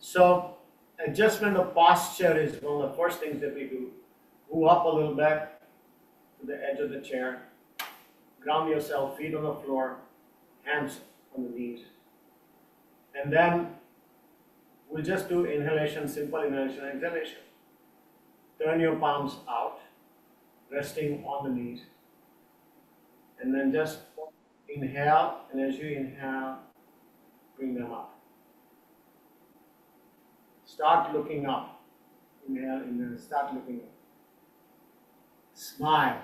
So adjustment of posture is one of the first things that we do. Move up a little bit to the edge of the chair. Ground yourself, feet on the floor, hands on the knees. And then we'll just do inhalation, simple inhalation, exhalation. Turn your palms out, resting on the knees. And then just inhale, and as you inhale, bring them up. Start looking up. Inhale, inhale, start looking up. Smile.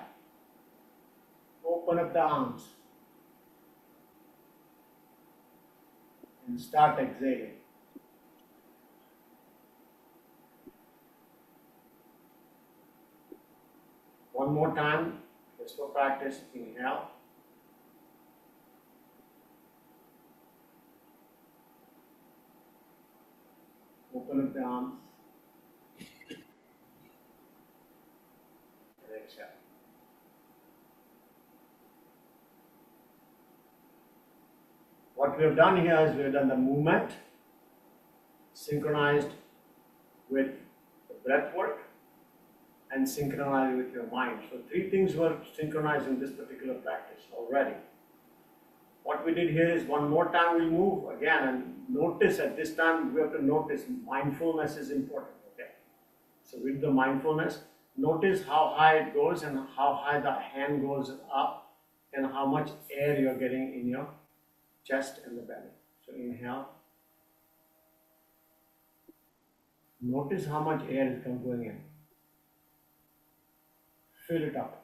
Open up the arms. And start exhaling. One more time, just for practice. Inhale. Open up the arms. And exhale. What we have done here is we have done the movement synchronized with the breath work and synchronized with your mind. So three things were synchronized in this particular practice already. What we did here is one more time we move again, and notice at this time we have to notice mindfulness is important. Okay. So with the mindfulness, notice how high it goes and how high the hand goes up and how much air you're getting in your chest and the belly. So inhale. Notice how much air is going in. Fill it up.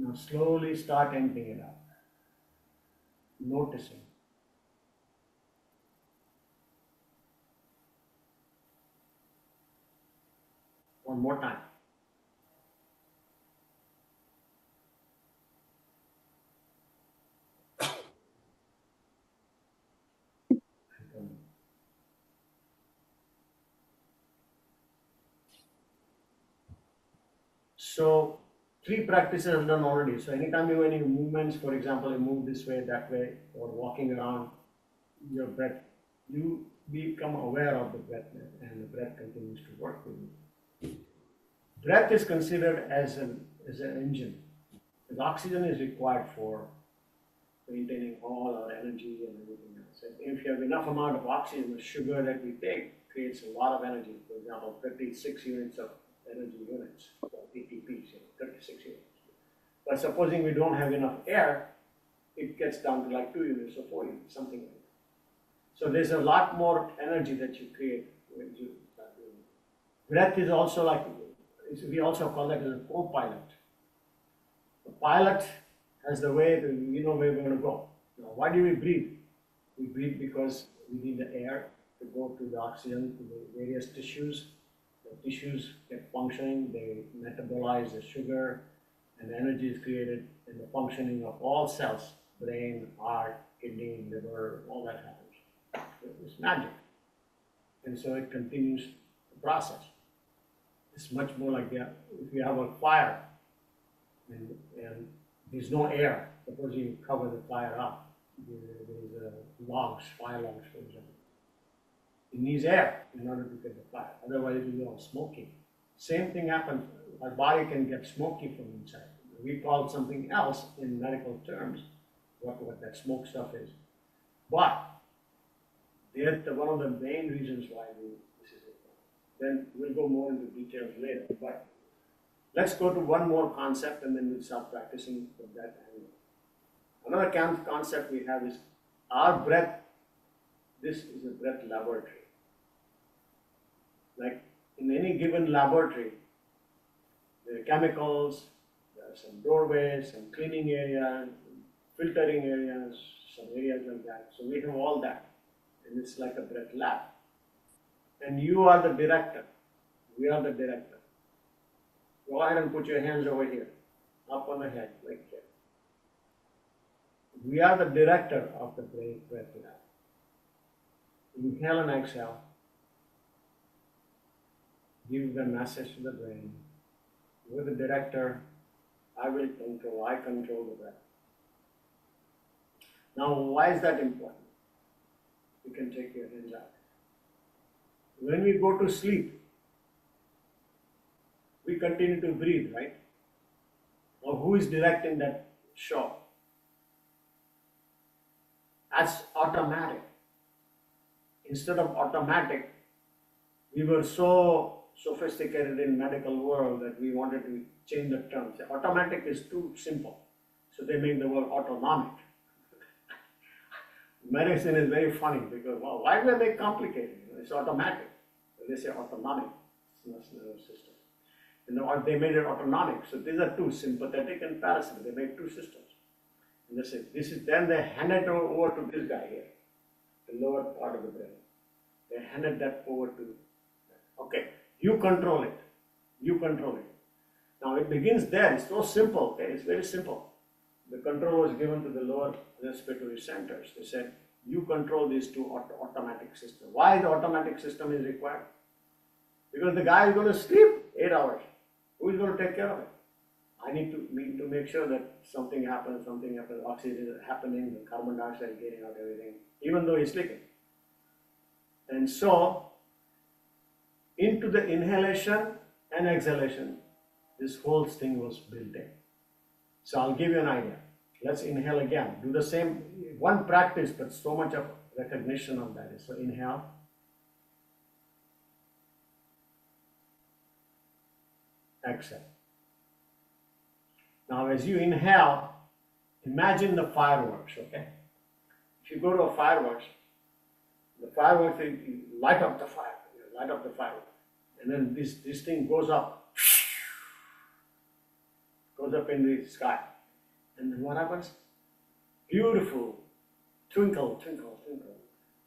Now slowly start emptying it out. Noticing. One more time. So three practices I've done already. So anytime you do any movements, for example, you move this way, that way, or walking around your breath, you become aware of the breath, and the breath continues to work with you. Breath is considered as an engine. Because oxygen is required for maintaining all our energy and everything else. And if you have enough amount of oxygen, the sugar that we take creates a lot of energy. For example, 36 units of energy units, or ATPs, 36 units. But supposing we don't have enough air, it gets down to like 2 units or 4 units, something like that. So there's a lot more energy that you create when you start doing it. Breath is also like, we also call that as a co-pilot. The pilot has the way, we know where we're going to go. Now, why do we breathe? We breathe because we need the air to go to the oxygen to the various tissues. The tissues get functioning, they metabolize the sugar, and energy is created in the functioning of all cells, brain, heart, kidney, liver, all that happens. It's magic. And so it continues the process. It's much more like if you have a fire and there's no air, suppose you cover the fire up, there's logs, fire logs, for example. It needs air in order to get the fire, otherwise it will be all smoky. Same thing happens, our body can get smoky from inside. We call it something else in medical terms, what that smoke stuff is. But one of the main reasons why this is important. Then we'll go more into details later. But let's go to one more concept and then we'll start practicing from that angle. Another concept we have is our breath. This is a breath laboratory. Like in any given laboratory, there are chemicals, there are some doorways, some cleaning areas, filtering areas, some areas like that. So we have all that. And it's like a breath lab. And you are the director. We are the director. Go ahead and put your hands over here, up on the head, like here. We are the director of the breath lab. Inhale and exhale. Give the message to the brain. You're the director. I control the breath. Now, why is that important? You can take your hands out. When we go to sleep, we continue to breathe, right? Now, who is directing that show? That's automatic. Instead of automatic, we were so sophisticated in medical world that we wanted to change the term. Automatic is too simple, so they make the word autonomic. Medicine is very funny because, well, why do they make complicated? It's automatic. They say autonomic nervous system. And they made it autonomic. So these are two, sympathetic and parasympathetic. They made two systems. And they say, this is, then they handed over to this guy here, the lower part of the brain. They handed that over to, okay, you control it. You control it. Now it begins there. It's so simple. Okay? It's very simple. The control was given to the lower respiratory centers. They said, you control these two automatic systems. Why the automatic system is required? Because the guy is going to sleep 8 hours. Who is going to take care of it? I need to make sure that something happens, oxygen is happening, the carbon dioxide is getting out, everything, even though he's sleeping. And so, into the inhalation and exhalation, this whole thing was built in. So I'll give you an idea. Let's inhale again. Do the same, one practice, but so much of recognition of that is. So inhale. Exhale. Now as you inhale, imagine the fireworks, okay? If you go to a fireworks, the fireworks, you light up the fire, and then this thing goes up in the sky. And then what happens? Beautiful, twinkle, twinkle, twinkle,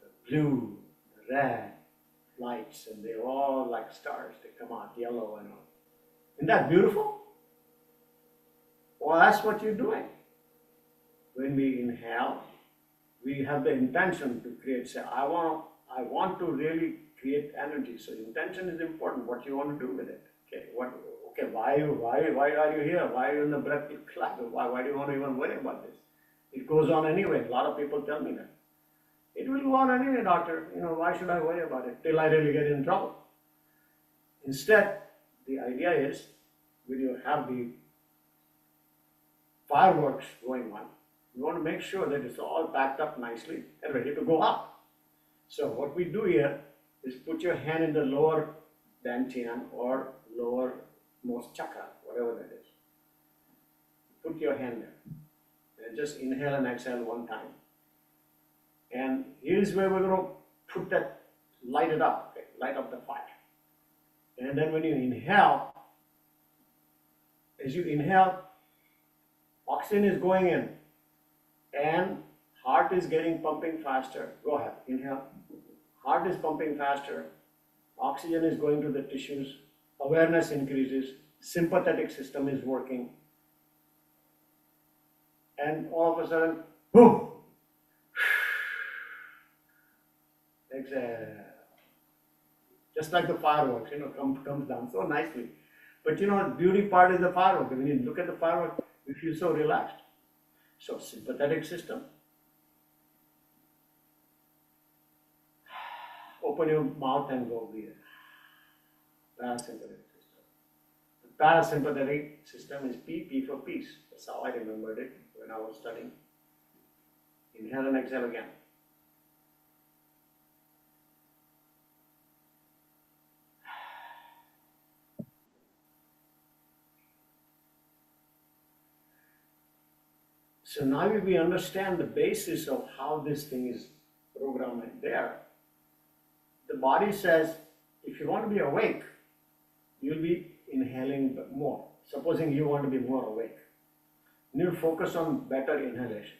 the blue, the red lights, and they're all like stars. They come out yellow and all. Isn't that beautiful? Well, that's what you're doing. When we inhale, we have the intention to create, say, I want to really create energy. So intention is important, what you want to do with it. Okay, why are you here? Why are you in the breath class? Why do you want to even worry about this? It goes on anyway. A lot of people tell me that. It will go on anyway, doctor. Why should I worry about it? Till I really get in trouble. Instead, the idea is, when you have the fireworks going on, you want to make sure that it's all packed up nicely and ready to go up. So what we do here is put your hand in the lower dantian or lowermost chakra, whatever that is. Put your hand there and just inhale and exhale one time. And here's where we're going to put that, light it up, okay? Light up the fire. And then when you inhale, as you inhale, oxygen is going in and heart is pumping faster. Go ahead, inhale. Heart is pumping faster. Oxygen is going to the tissues. Awareness increases. Sympathetic system is working. And all of a sudden, boom! Exhale. Just like the fireworks, comes down so nicely. But the beauty part is the firework. When you look at the firework, you feel so relaxed. So sympathetic system. Open your mouth and go breathe. Parasympathetic system. The parasympathetic system is P for peace. That's how I remembered it when I was studying. Inhale and exhale again. So now we understand the basis of how this thing is programmed there. The body says, if you want to be awake, you'll be inhaling more. Supposing you want to be more awake. You focus on better inhalation.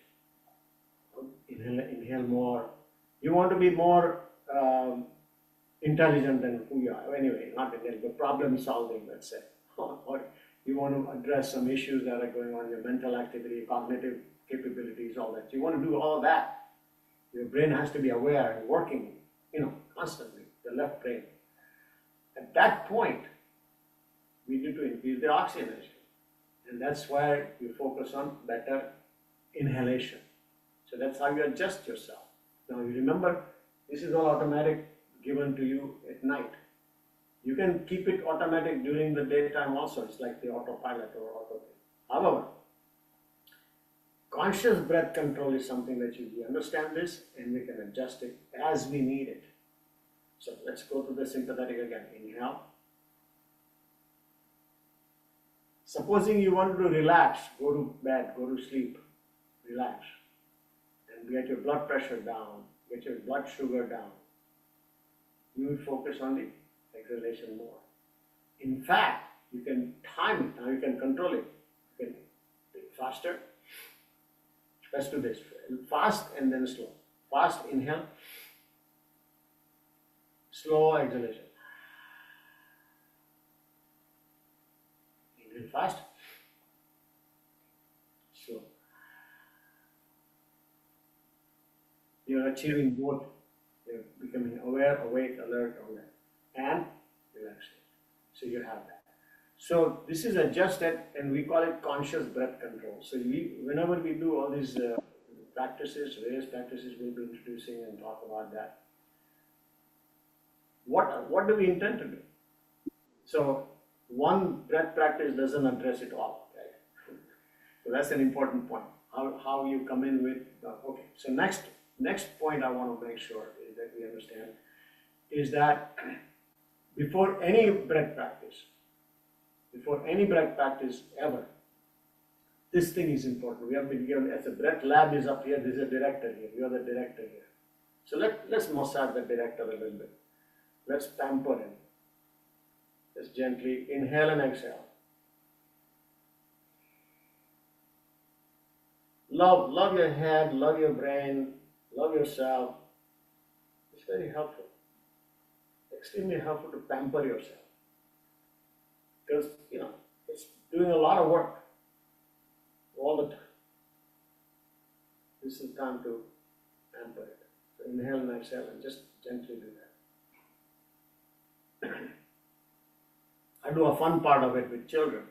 Inhale more. You want to be more intelligent than who you are. Anyway, not intelligent, but problem solving, let's say. Or you want to address some issues that are going on in your mental activity, cognitive capabilities, all that. You want to do all that. Your brain has to be aware and working, constantly, the left brain. At that point, we need to increase the oxygenation. And that's why you focus on better inhalation. So that's how you adjust yourself. Now you remember, This is all automatic given to you at night. You can keep it automatic during the daytime also. It's like the autopilot or auto. However, conscious breath control is something that we understand this and we can adjust it as we need it. So let's go to the sympathetic again. Inhale. Supposing you want to relax, go to bed, go to sleep, relax, and get your blood pressure down, get your blood sugar down. You will focus on the exhalation more. In fact, you can time it, now you can control it. You can do it faster. Let's do this. Fast and then slow. Fast inhale, slow exhalation. Inhale fast, slow. You're achieving both. You're becoming aware, awake, alert, all that, and relaxing. So you have that. So this is adjusted, and we call it conscious breath control. So whenever we do all these practices, various practices, we'll be introducing and talk about that. What do we intend to do? So one breath practice doesn't address it all, right? So that's an important point. How you come in with okay. So next point I want to make sure is that we understand is that before any breath practice ever, this thing is important. We have been given as a breath lab is up here. There's a director here. You are the director here. So let's massage the director a little bit. Let's pamper him. Just gently inhale and exhale. Love your head, love your brain, love yourself. It's very helpful. Extremely helpful to pamper yourself. Because, it's doing a lot of work all the time. This is time to pamper it. So inhale and exhale and just gently do that. I do a fun part of it with children.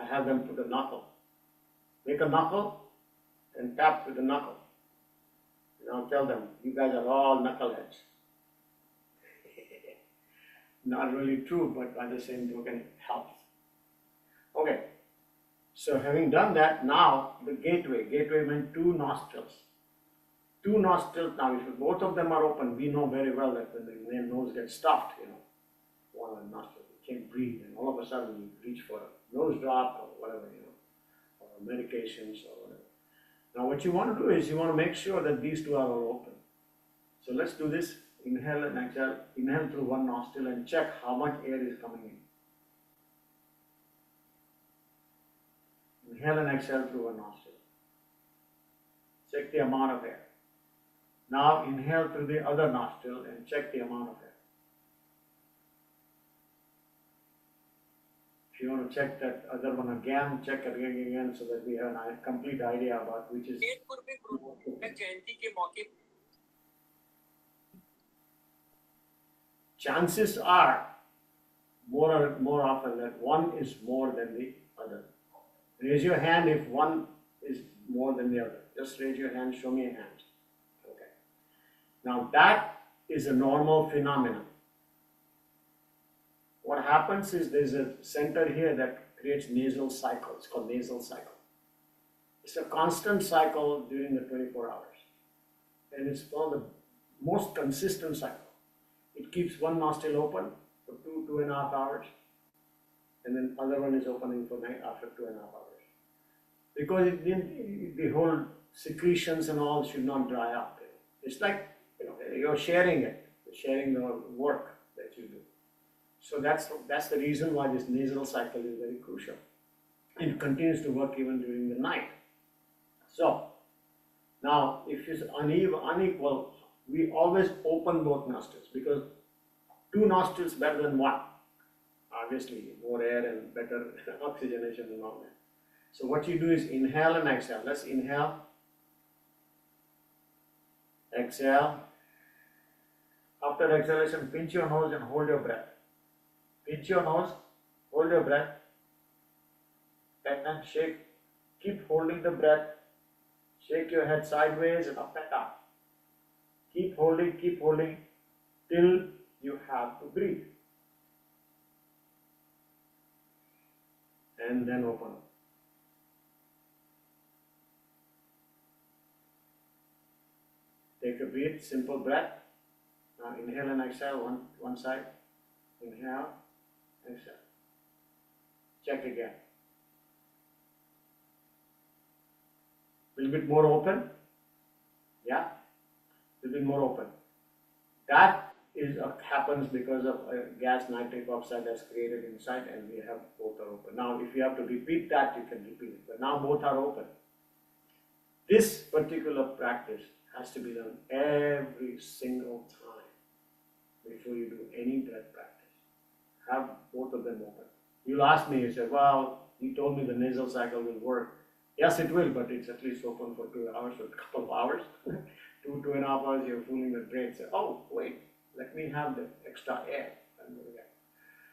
I have them put a knuckle. Make a knuckle and tap with the knuckle. And I'll tell them, you guys are all knuckleheads. Not really true, but by the same token, it helps. Okay, so having done that, now the gateway. Gateway meant two nostrils. Two nostrils, now if both of them are open, we know very well that when the nose gets stuffed, one of the nostrils, you can't breathe, and all of a sudden you reach for a nose drop or whatever, or medications or whatever. Now what you want to do is you want to make sure that these two are all open. So let's do this. Inhale and exhale. Inhale through one nostril and check how much air is coming in. Inhale and exhale through one nostril. Check the amount of air. Now inhale through the other nostril and check the amount of air. If you want to check that other one again, check it again so that we have a complete idea about which is. Chances are more often that one is more than the other. Raise your hand if one is more than the other. Just raise your hand, show me your hand. Okay. Now that is a normal phenomenon. What happens is there's a center here that creates nasal cycle. It's called nasal cycle. It's a constant cycle during the 24 hours. And it's one of the most consistent cycles. It keeps one nostril open for 2.5 hours, and then other one is opening for after 2.5 hours. Because the whole secretions and all should not dry up. It's like you're sharing it, sharing the work that you do. So that's the reason why this nasal cycle is very crucial. It continues to work even during the night. So now if it's unequal, we always open both nostrils because two nostrils better than one. Obviously, more air and better oxygenation and all that. So what you do is inhale and exhale. Let's inhale, exhale. After exhalation, pinch your nose and hold your breath. Pinch your nose, hold your breath, and then shake. Keep holding the breath. Shake your head sideways and up and down. keep holding till you have to breathe. And then open up. Take a breath, simple breath. Now inhale and exhale, one side. Inhale, exhale. Check again. A little bit more open. Yeah, a little bit more open. That happens because of gas nitric oxide that's created inside, and we have both are open. Now, if you have to repeat that, you can repeat it. But now both are open. This particular practice has to be done every single time before you do any breath practice. Have both of them open. You'll ask me, you say, well, you told me the nasal cycle will work. Yes, it will, but it's at least open for 2 hours or a couple of hours. 2.5 hours, you're fooling the brain. Say, oh, wait, let me have the extra air.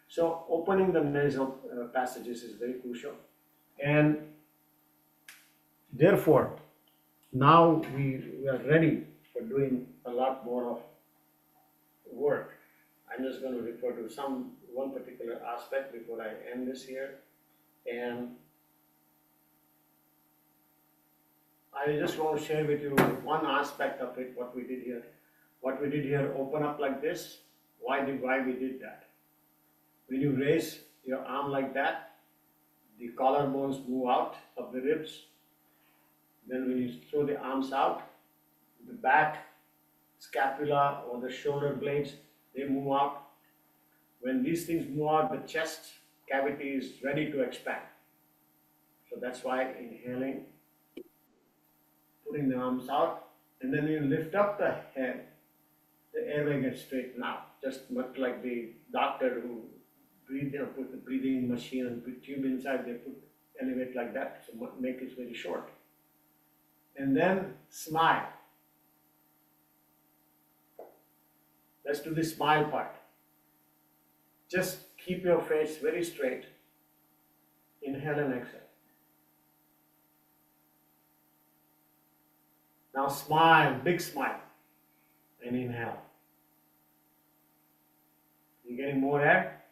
So opening the nasal passages is very crucial. And therefore, now we are ready for doing a lot more of work. I'm just going to refer to one particular aspect before I end this here. And I just want to share with you one aspect of it, what we did here. What we did here, open up like this. Why we did that? When you raise your arm like that, the collarbones move out of the ribs. Then when you throw the arms out, the back, scapula or the shoulder blades, they move out. When these things move out, the chest cavity is ready to expand. So that's why inhaling, putting the arms out, and then you lift up the head, the airway gets straightened out. Just much like the doctor who put the breathing machine and put tube inside, they elevate like that, so make it very short. And then smile. Let's do the smile part. Just keep your face very straight. Inhale and exhale. Now smile, big smile, and inhale. You're getting more air?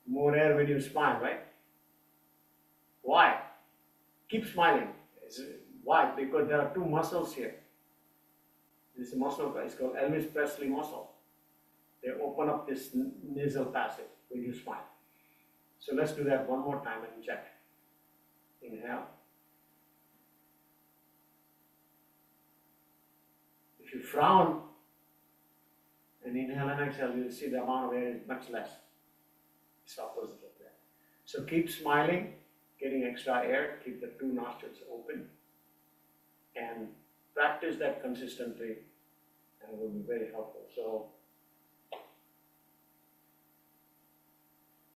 More air when you smile, right? Why? Keep smiling. Why? Because there are two muscles here. This muscle is called Elvis Presley muscle. They open up this nasal passage when you smile. So let's do that one more time and check. Inhale. If you frown and inhale and exhale, you'll see the amount of air is much less. It's opposite of that. So keep smiling, getting extra air, keep the two nostrils open, and practice that consistently, and it will be very helpful. So